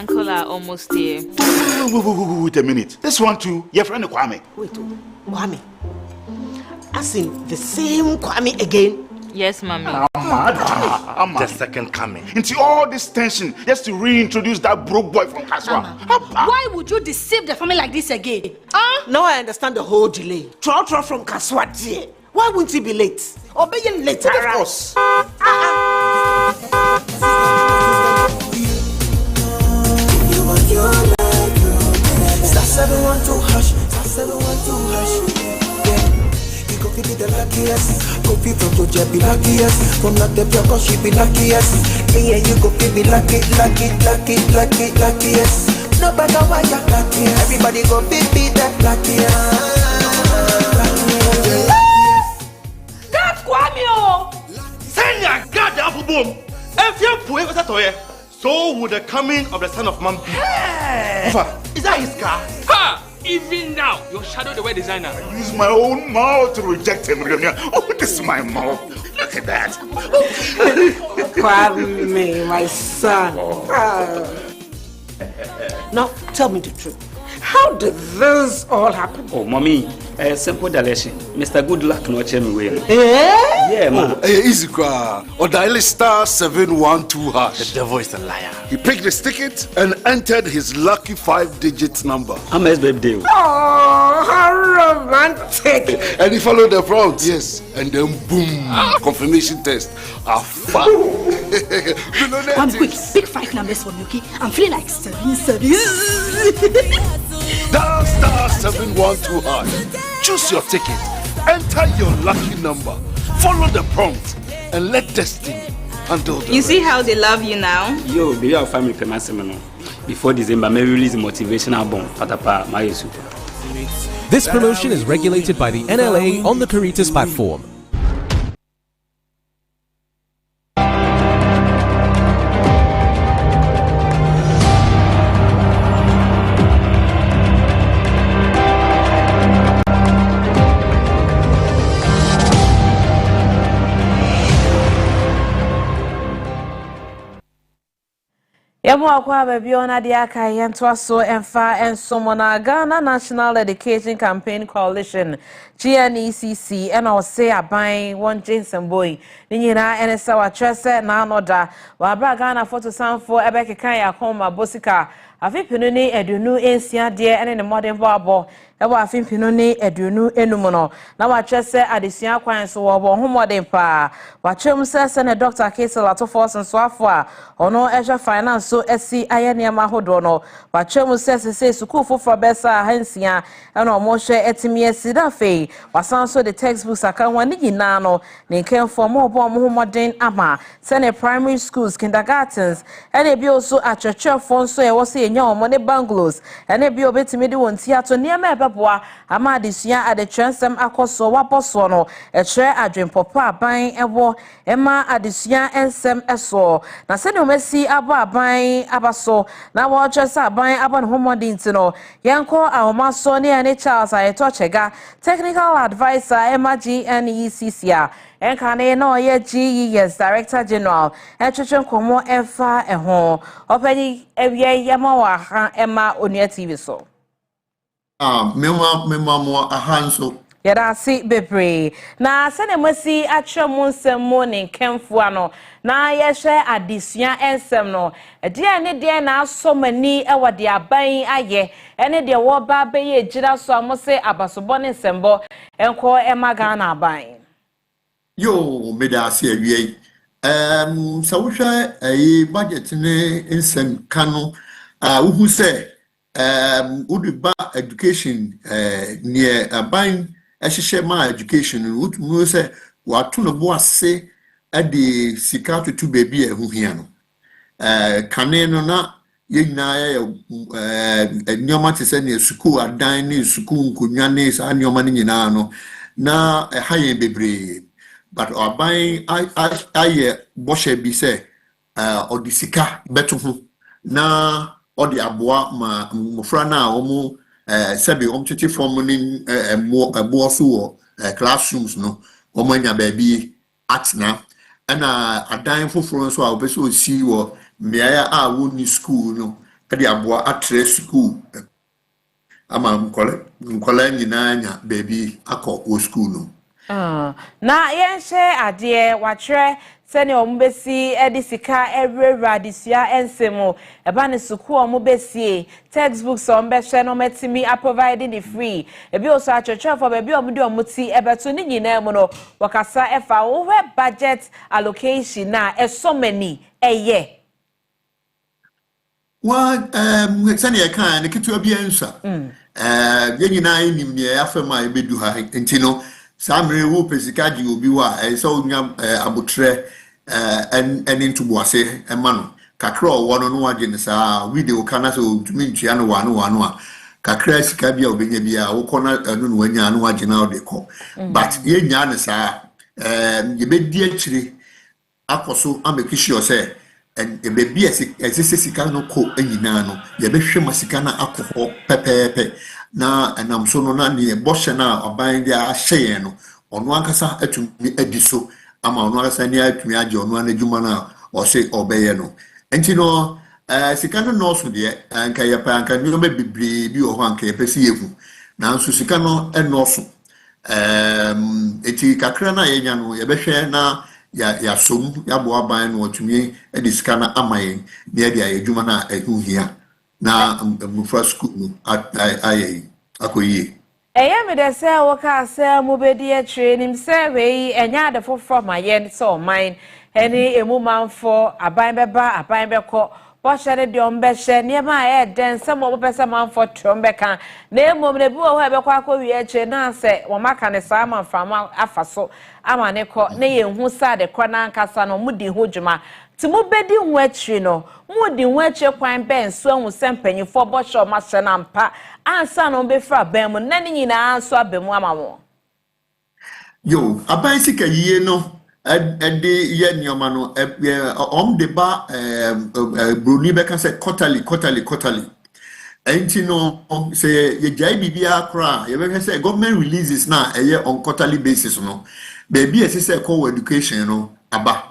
uncle are almost here. Wait a minute. This one too, your friend Kwame. Wait, Kwame. As in the same Kwame again? Yes, mommy. The second coming. Into all this tension, just to reintroduce that broke boy from Kaswa. Why would you deceive the family like this again? Now I understand the whole delay. Troll from Kaswa, dear. Why wouldn't he be late? Or be late? Of course. Star 712 hush, star 712 hush. You go be the luckiest. Go be from Georgia be luckiest. From not the pure cause she be luckiest. Me and you go be luckiest. No matter why you're luckiest. Everybody go be that luckiest. That's Kwame! Send your God the apple boom. If you're poor, so would the coming of the Son of Man be. Hey. Is that his car? Ha! Even now, your shadow the way designer. I use my own mouth to reject him. Oh, this is my mouth. Look at that. Kwame, my son. Now, tell me the truth. How did this all happen? Oh, mommy, simple direction. Mr. Goodluck no check me way. Yeah, man. Easy car. Or dial star 712 hash. The devil is a liar. He picked his ticket and entered his lucky 5-digit number. I'm his birthday. Oh, how romantic. And he followed the prompts. Yes. And then boom, confirmation test. One quick, pick 5 numbers for me, okay? I'm feeling like 7. Dial star 712 hash. Choose your ticket. Enter your lucky number. Follow the prompt and let destiny handle the You see how they love you now? Yo, baby, our family payment seminar. Before December, may release a motivational album. Patapa, my super. This promotion is regulated by the NLA on the Caritas platform. Yamu akwa baby ona de aka yento so emfa ensomo na Ghana National Education Campaign Coalition GNECC ena ose aban won Nsem boy ni nyina ene sa wa trese na anoda wa bra Ghana photo sanfo ebekeka ya koma bosika afipinu ni edunu ensia de ene ne modern babo ewa afipinu ni edunu enum no na wa trese adesua kwan so wo ho modern pa wa twem se ne Dr. Kesel atofo so afo a ono ehwe finance so esi ayene ma hodo no wa twem se school foforo besa hansia ena omo hwe etimi esida fe wasan so the textbooks aka wani nyina no ne kenfo mo obo mo modern ama se ne primary schools kindergartens ene bi also achechefo so e wo se enya omo ne bungalows ene bi obetimi de won tiato niam ebeboa ama adesua ade transem akoso waboso no ehre adwenpopa aban ewo ema adesua ensem eso na se ne omesi abo aban abaso na wo chesa aban abon homodin tino yanko ahoma so ne ene Charles ayeto chega technical advisor Emma GNECC enkane no ye GES Director General etwetwe komo efa eho opani ewie yama wa ha Emma Onua TV so mema mo ahanso yada si bebre na sene masi atwemu nsem mo ne kemfu ano na ye hwe adesua ensem no de ne de na asomani ewo de aban aye ene de wo ba be ye gira so amose abasobo ne nsembo enko emaga na aban yo medase awie so wo hwe budget ne nsem kanu uhu se udiba education near aban ehye ma education utu se watu no bo ase ade sika tutu baby ehuhia no kane no na yina nyoma te se ne school adan ne school nkonwa ne sa nyoma ne nyina no na haye bebre but aban aye boshe bi se odisika beto ho na odi aboa ma mofra na omo sebi omtete form ni ebo so classrooms no omo nya baby atna na adan foforo so a obeso si wo meaya a wo ni school no ɛde aboa atre school ama nkɔla nyinaa nya baby akɔ wo school no na yɛnhyɛ adeɛ watwerɛ sɛne ombesi edi sika ewura disua ensemo eba ne suku ombesi textbooks ombehwe no metimi a providing the free ebi oso achọchọ for baby omudi omuti ebeto ni nyina mu no wakasa efa wo budget allocation na esomani eye wa sɛne yɛka ne ketewa bi ansa yɛ nyinaa nim ne afema ebedu ha enti no samre wo pesika gi obi wa ɛsɛ onya abotrɛ ɛne ntuboase ɛma no kakra ɔwɔ no wagye ne saa video kana sɛ otumi ntua no wano a kakra sika bia obenya bia wokɔ na ɛno no wanya no wagye na ɔde kɔ but yɛnya ne saa yɛbɛdi akyire akɔso amekihio sɛ ɛbɛbi ɛsɛ sika no kɔ anyina no yɛbɛhwɛ ma sika na akɔhɔ pɛpɛɛpɛ na ɛnam so no na ne bɔhyɛ na ɔban de ahyɛ no ɔno ankasa atumi adi so ama ono asa ni atumi age ono anadwuma na o se obeye no enti no sika no no so de anka ye pa anka nyoma bebre bi o ho anka ye pese yehu na nso sika no eno so enti kakra na ye nya no ye behwe na ya som ya bo aban no otumi e de sika na amayen ne de ayedwuma na ehuhia na mufra school no ayi akoyi Eya me de se woka se mo bedi e training se we enya de foforo ma ye so mine eni emu manfo aban beba aban beko bo hye de ombehye ne ma e den se mo pese manfo trombeka na emom ne bi wo ha beko akowi e tre na se wo maka ne sa manfama afaso ama ne ko ne ye hu sa de ko na nkasa no mudi ho dwuma ti mo bedi hu atri no mudi hu atri kwan ben so hu sempanyifo bo hye ma hye na mpa ansa no be fra ben mu na ni nyina anso abemu amamo yo aban sika yie no ede ye nyoma no de ba broni be kan say quarterly enti no say ye jai bibia kra ye be say government releases na on quarterly basis no baby say call education no aba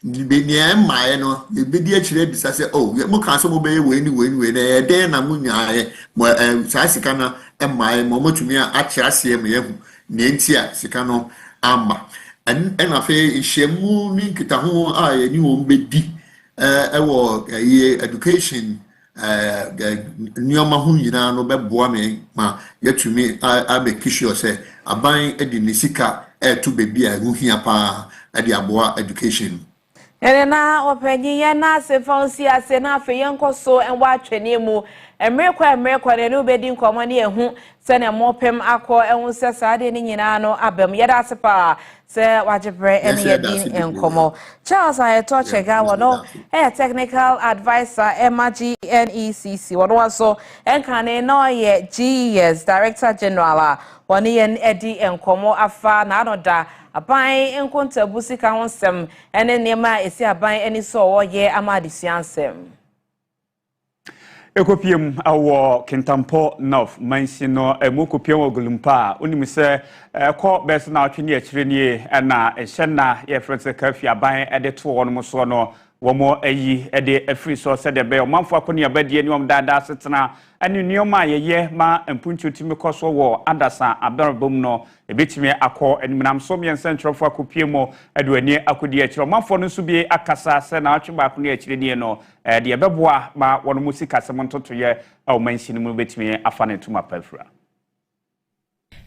be nie mae no be di akire bisa say oh mo kan so mo be we ni na den na mo nyaaye mo sa sika na mae mo motumi a kira se me yehu ne enti a sika no amba and afi ishemu ni kita ho a ni wo be di ewo education nyoma ho nyina no be boa me ma yatumi a be kisho say aban edi ni sika to baby a hu hia pa edi aboa education na openyi ya na se fonsi ase na afi yenkoso enwa atwene mu emrekwa ne no bedi nkomo ne ehu se ne mopem akọ enwu se saade ni nyina no abem yeda sepa se wajebre ene yedin enkomo Charles Ayeto Chega wono technical advisor MGNECC wono aso enkane no ye GES director general woni yen edi enkomo afa na anoda aban enkonta busika honsem ene nema esi aban eni so wo ye amadisiansem Ekopiem awo Kintampo North mansino emokopiem ogulumpa onim se ko bes na atwene akire nie na ehye na ye fretse kafi aban ede to wono so no womo ayi ede afri so se de be omanfo akoni abadie ni om dada setena ani nioma yeye ma empunchu timi koso wo adasa aberbom no ebetimi akọ enimnam so me centralfo akopiemo aduani akodi akire omanfo no so bi akasa se na atwe ba akoni akire nie no de ebeboa ma wono musika se montoto ye o mansin mu betimi afane tuma pafra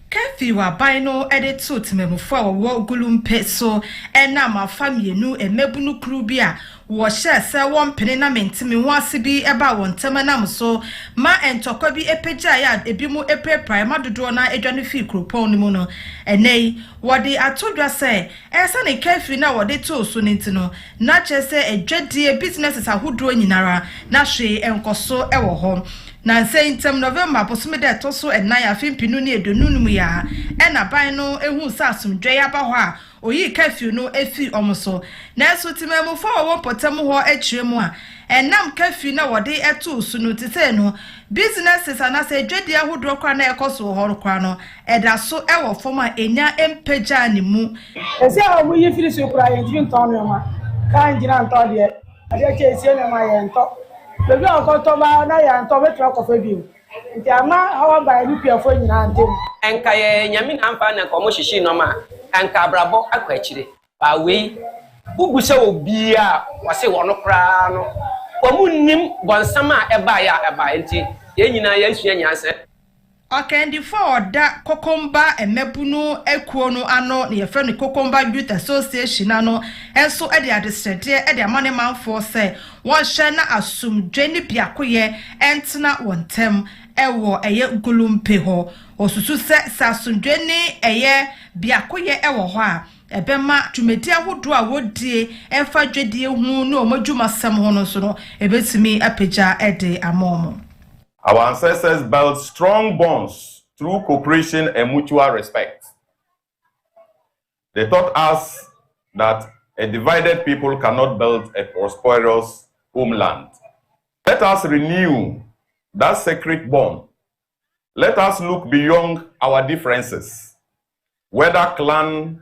Kafi wa baino editu timemufo wo gulumpe so ena mafa mienu emebunu krubia wo hye se won pene na mentimi wase bi eba won temanam so ma entokwa bi epeja ya ebimu epeprai madodo na edwane fi kropon mu no enei wode atodwa se esa ne kafi na wode to so nintino na chese edwadie businesses ahodo nyinara na hwe enkoso ewo ho na Nsem November posumede toso enai afimpinu ni edonunu mu ya ena ban no ehu sasumdwe ya ba ho a oyi kafi no efi omoso na eso timemufo wo potem ho akiremu a enam kafi na wode eto su no tise no businesses anase dwedi ahodo kwa na ekoso ho kwa no eda so ewo foma enya empeja ni mu ese a mu yi firi so kura yen tin ton no ma kan jina nto de ade ke ese na ma yen to Baby Okotoba na ya ntobe truck of you. Nti ama hawa ba ni piafo nyina ntem. Enka ye nyame na amfa na nkomo hyehyɛ no ma. Enka abrabo akwa akyire. Ba we bubu se obi a wase wono kra no. Omunnim bonsama eba ya eba nti ye nyina ya nsua nyanse. Okendi for da Kokomba emebunu ekuo no ano na yefe no Kokomba Youth Association ano enso e de adesrede e de amane manfo se won hye na asumdwe ni biakoye entena wontem ewo eye gulumpe ho osusu se asumdwe ni eye biakoye ewo ho a ebema tumedi ahodo a wodie emfa dwedie hu no omadwuma sem ho no so no ebetimi apagya e de amomo. Our ancestors built strong bonds through cooperation and mutual respect. They taught us that a divided people cannot build a prosperous homeland. Let us renew that sacred bond. Let us look beyond our differences, whether clan,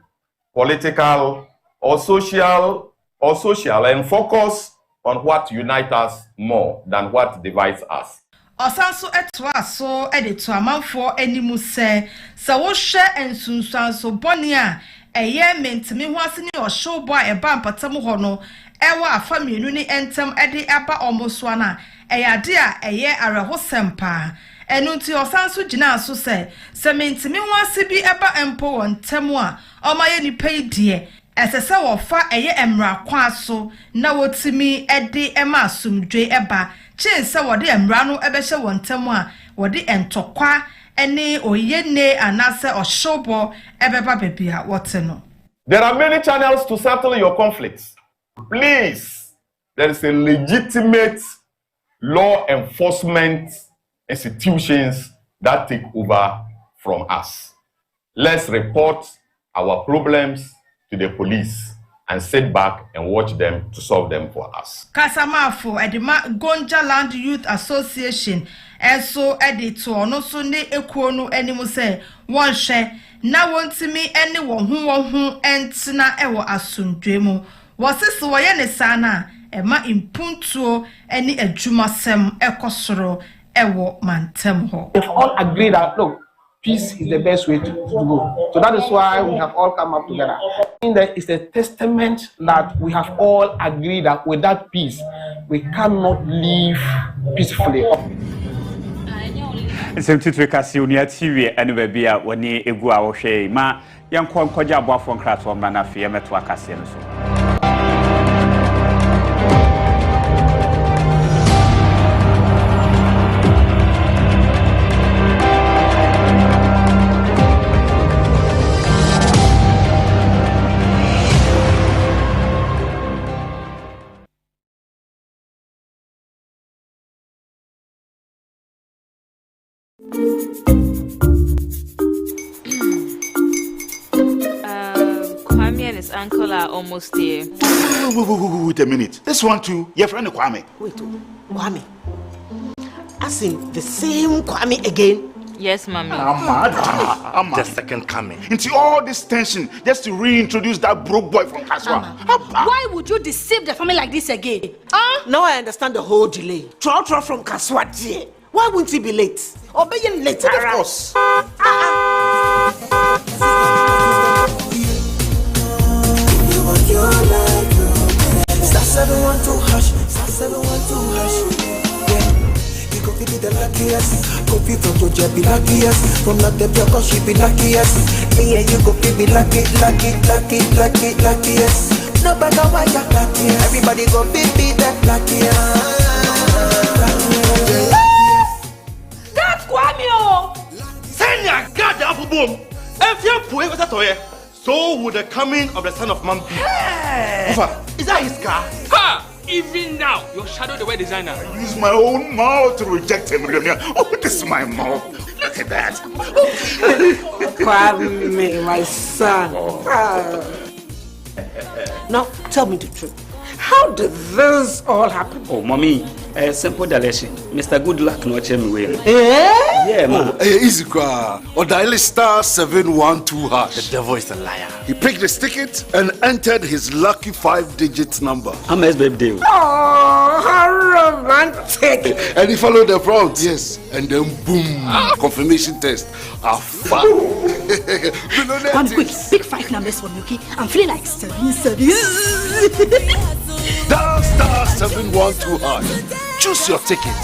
political, or social, and focus on what unites us more than what divides us. Osanso etwa so edito amanfo animu se wo hwe ensunsuanso bone a eye mentimi ho ase ni ohwo bo a eba mpatam ho no ewa afamienu ni entem ede aba omoso na ade a eye arehosempa enu nti osanso gina so se mentimi ho ase bi eba empo wontem a omaye ni peidie esese wo fa eye emra kwa so na wotimi ede ema asumdwe eba chinse wode emra no ebehye wontem a wode entokwa ene oyene anase oshobo ebeba bebia wote no. There are many channels to settle your conflicts. Please, there is a legitimate law enforcement institutions that take over from us. Let's report our problems to the police and sit back and watch them to solve them for us. Kasamafo edima Gonja Land Youth Association enso edito no so ne ekuo no animu se won hwe na wontimi ene won hu entena ewo asundwe mu wosese wo ye ne sana ema impuntuo ene adwumasem ekosoro ewo mantem ho. We've all agreed that look, peace is the best way to go. So that is why we have all come up together. In that is a testament that we have all agreed that without peace, we cannot live peacefully. Nsem Titire kasi unia TV ene baby a woni egu a wo hwe ma yankọ nkọja aboafo nkrato mra na fe yemeto akase no so. Kwame and his uncle are almost here. Wait a minute. This one too, your friend Kwame. Wait, Kwame. As in the same Kwame again? Yes, Mommy. I'm the second coming. Into all this tension just to reintroduce that broke boy from Kaswa. Why would you deceive the family like this again? Now I understand the whole delay. Troll from Kaswa. Why wouldn't he be late? Obeying later. Of course. Star 712 hash, star 712 hash. Yeah, you go be the luckiest. Copy from Georgia be luckiest. From not the pure cause she be luckiest. Me and you go be luckiest. No matter why you're luckiest. Everybody go be that luckiest. That's Kwame! Send your goddamn boom. If you're poor, what's that? So would the coming of the Son of Man be? Hey. Is that his car? Ha! Even now, your shadow the way designer. I use my own mouth to reject him. Oh, this is my mouth. Look at that. Kwame, my son. Now, tell me the truth. How did this all happen? Oh, Mommy, Simple delicious. Mr. Good Luck no me way. Yeah, man. Easy car. Or dial star 712 hash. The devil is a liar. He picked his ticket and entered his lucky 5-digit number. I'm a baby. Oh, how romantic. And he followed the prompt. Yes. And then boom. Confirmation test. One quick, pick 5 numbers for me, okay? I'm feeling like 7. Dial star 712 hash. Choose your ticket.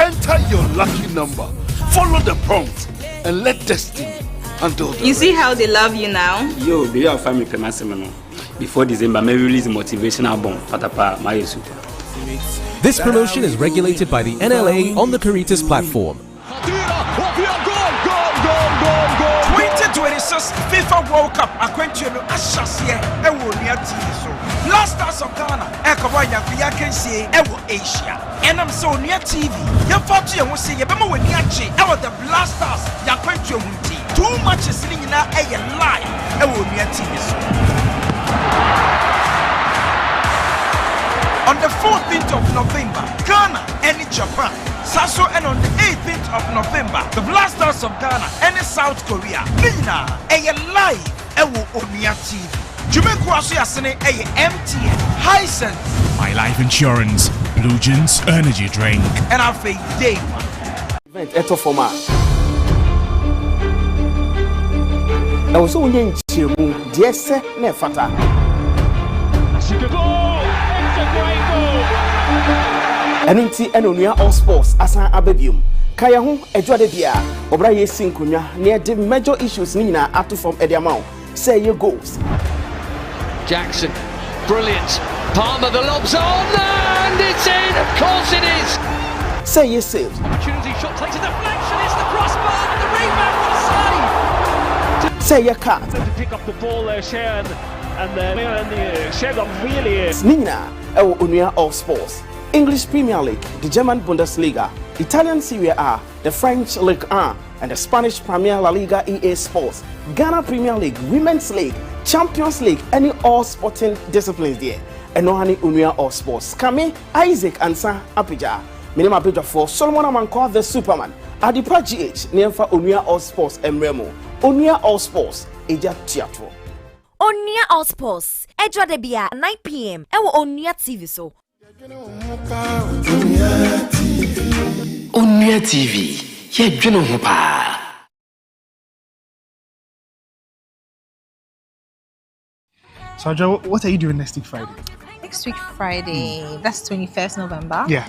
Enter your lucky number. Follow the prompt and let destiny handle the You see how they love you now? Yo, be your family pemasimo. Before December, may release a motivational album. Patapa, my super. This promotion is regulated by the NLA on the Caritas platform. 2026 FIFA World Cup akwantuo no ahyase ewo nua TV so. Last Stars of Ghana ekọba yakuya kensie ewo Asia. Enam so nua TV. Ye fatu ye ho se ye bema wani ache ewo the Blast Stars yakwantuo hunti. 2 matches ni nyina eye live ewo nua TV so. On the 14th of November, Ghana and Japan. Saso and on the 18th of November, the Blasters of Ghana and South Korea. Nina, live ewo Onia TV. Jumeko aso yasene MTN, Hisense, My Life Insurance, Blue Jeans Energy Drink. And I feel day one. Event eto format. I was so young children, dear sir, ne fata. Enunti enonia all sports asan ababium kaya ho edwade bia obra ye sinkonya near the major issues ni na ato from ediamount say your goals. Jackson, brilliant. Palmer, the lob's on and it's in. Of course it is. Say your saves. Opportunity shot takes a deflection. It's the crossbar and the rebound. What a save. Say your card. To pick up the ball there, Shea and the Shea got really. Nina ewo onia all sports. English Premier League, the German Bundesliga, Italian Serie A, the French Ligue 1, and the Spanish Premier La Liga EA Sports, Ghana Premier League, Women's League, Champions League, any all sporting disciplines there. And no honey unia all sports. Kame, Isaac Ansa Apija. Minima Apija for Solomon Amanko the Superman. Adipa GH, Niemfa unia all sports Emremo. Unia all sports, Eja Theatre. Unia all sports, Edra Debia, 9 p.m. Ewo Unia TV so. Onia TV, ye dwene ho pa. Sandra, what are you doing next week Friday? Next week Friday, that's 21st November. Yeah.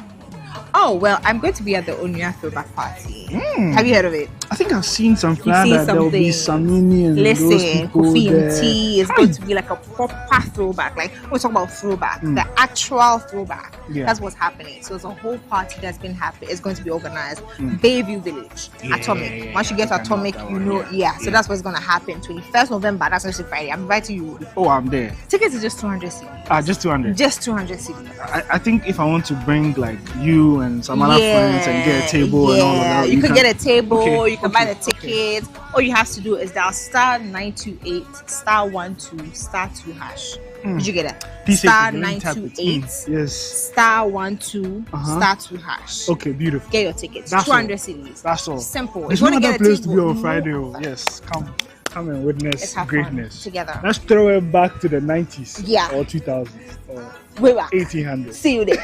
Oh, well, I'm going to be at the Onia Throwback Party. Have you heard of it? I think I've seen some flyers that there will be Samini and Listen, those people Kofi there. and T is going to be like a proper throwback. Like, we're talking about throwback, the actual throwback. Yeah. That's what's happening. So, it's a whole party that's been happening. It's going to be organized. Bayview Village, Atomic. Once you get to Atomic, you know, so that's what's going to happen. 21st November, that's next Friday. I'm inviting you. Oh, I'm there. Tickets are just 200 CDs. Just 200? Just 200 CDs. I think if I want to bring like you and some other friends and get a table and all of that. You could get a table, Okay, you can buy the tickets. All you have to do is dial star 928 star 12 star 2 hash. Did you get it? Please Star say it, really tap it. 928 Yes. star 12 star 2 hash. Okay, beautiful. Get your tickets. That's 200 all. CDs. That's all. Simple. There's If you no wanna other get a place to be table, on Friday. Yes, come and witness Let's have greatness. fun together. Let's throw it back to the 90s. Yeah. Or 2000s. Or We're back. 1800s. See you there.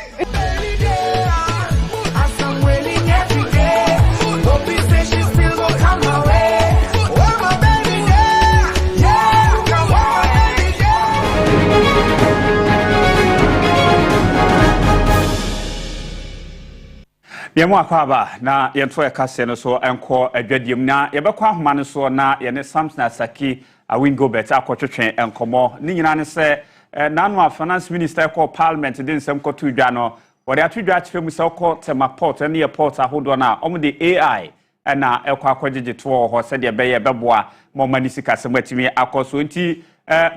Yemo akwaba na yento ekase no so enko adwadiem na yebekwa ahoma no so na yene Samson Asaki awingo bet akotwetwen enkomo ni nyina ne se nanu finance minister call parliament de nsem kotu dwa no wode atudwa atwe mu se ko tema port ne port ahodo na omde AI na ekwa akogege to ho se de beye beboa mo mani sika se matimi akoso nti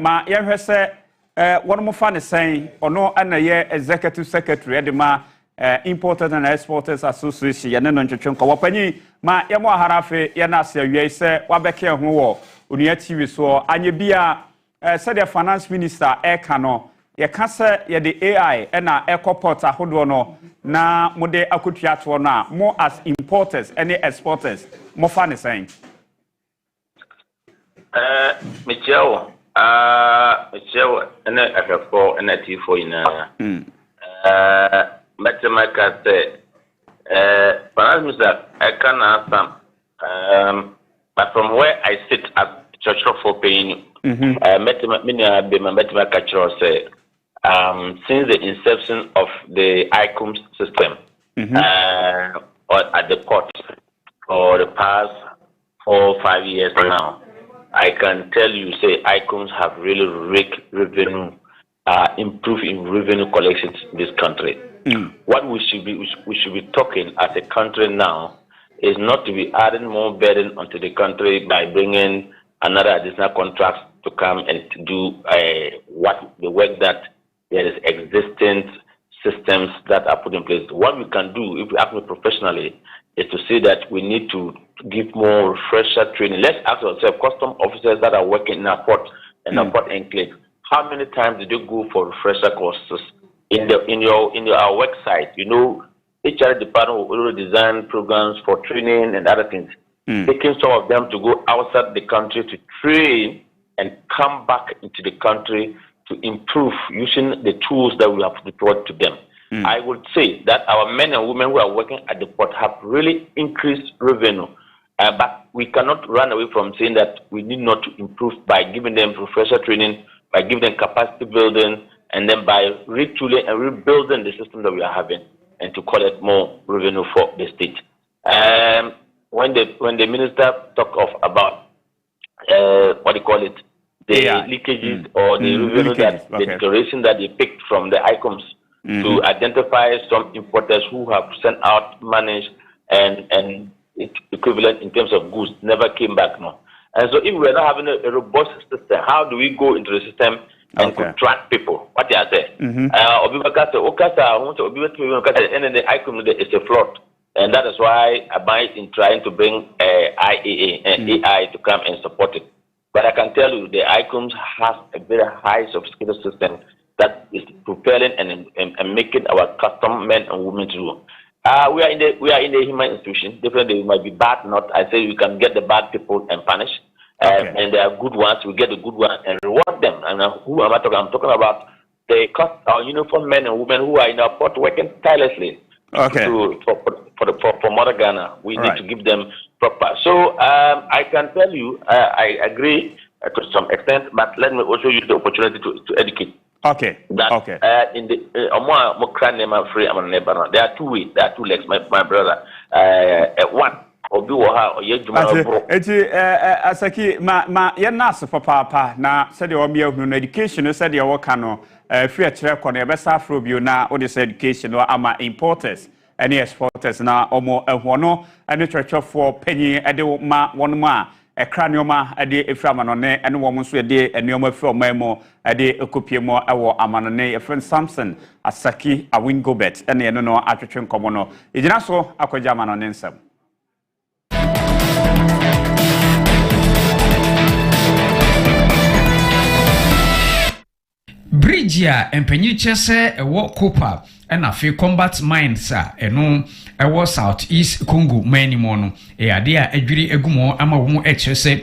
ma yehwe se wono mo fa ne sen ono ana ye executive secretary de ma Importers and Exporters Association yene no ntwetwenko wapanyi ma yemo aharafe ye na ase awie se wabeke ho wo Onia TV so anye bia se the finance minister eka no ye kasa ye the AI na ekoport ahodo no na mode akotuato no a more as importers any exporters mo fa ne sen Michelle ena afefo ena tifo ina matemaka say perhaps Mr. I can answer but from where I sit at church for paying matemaka say since the inception of the ICOM system or at the port for the past 4 or 5 years now, I can tell you, say, ICOMs have really raked revenue, improved in revenue collections in this country. What we should be talking as a country now is not to be adding more burden onto the country by bringing another additional contract to come and to do the work that there is existing systems that are put in place. What we can do, if we act professionally, is to say that we need to give more refresher training. Let's ask ourselves, custom officers that are working in our port and our port enclave, how many times did they go for refresher courses in our website? You know, HR department will already design programs for training and other things. Taking some of them to go outside the country to train and come back into the country to improve using the tools that we have deployed to them. I would say that our men and women who are working at the port have really increased revenue. But we cannot run away from saying that we need not to improve by giving them professional training, by giving them capacity building, and then by retooling and rebuilding the system that we are having, and to collect more revenue for the state. When the minister talk about what do you call it, the leakages or the revenue that the declaration that they picked from the ICOMs to identify some importers who have sent out money and its equivalent in terms of goods never came back now. And so if we're not having a robust system, how do we go into the system and contract people? What they are saying? And then the ICOM is a fraud. And that is why I might in trying to bring IAA and AI to come and support it. But I can tell you the ICOMs has a very high sophisticated system that is propelling and making our custom men and women to do. We are in the human institution. Definitely, we might be bad. Not I say we can get the bad people and punish, and there are good ones. We get the good ones and reward them. And who am I talking? I'm talking about our uniformed men and women who are in our port working tirelessly. For Mother Ghana, we need to give them proper. So I can tell you, I agree to some extent, but let me also use the opportunity to educate. In the there are two ways, there are two legs, my brother. One, Asaki, ye nas papa na said your education said your work free check on best afrobio na or this education or ama importers any exporters na omo ehwono any church for penny ede ma one ma a cranioma ade eframanone and woman so de enuoma from memo ade ekopiemo ewo amanone a friend Samson Asaki a win go bet and no atwetwe nkomo no ejina so akwaja manone nsem Bridgia empenyi chese ewo Copa and afi combat mines eno ewo South East Congo mani mono e ade a adwiri egumo ama wo mu echese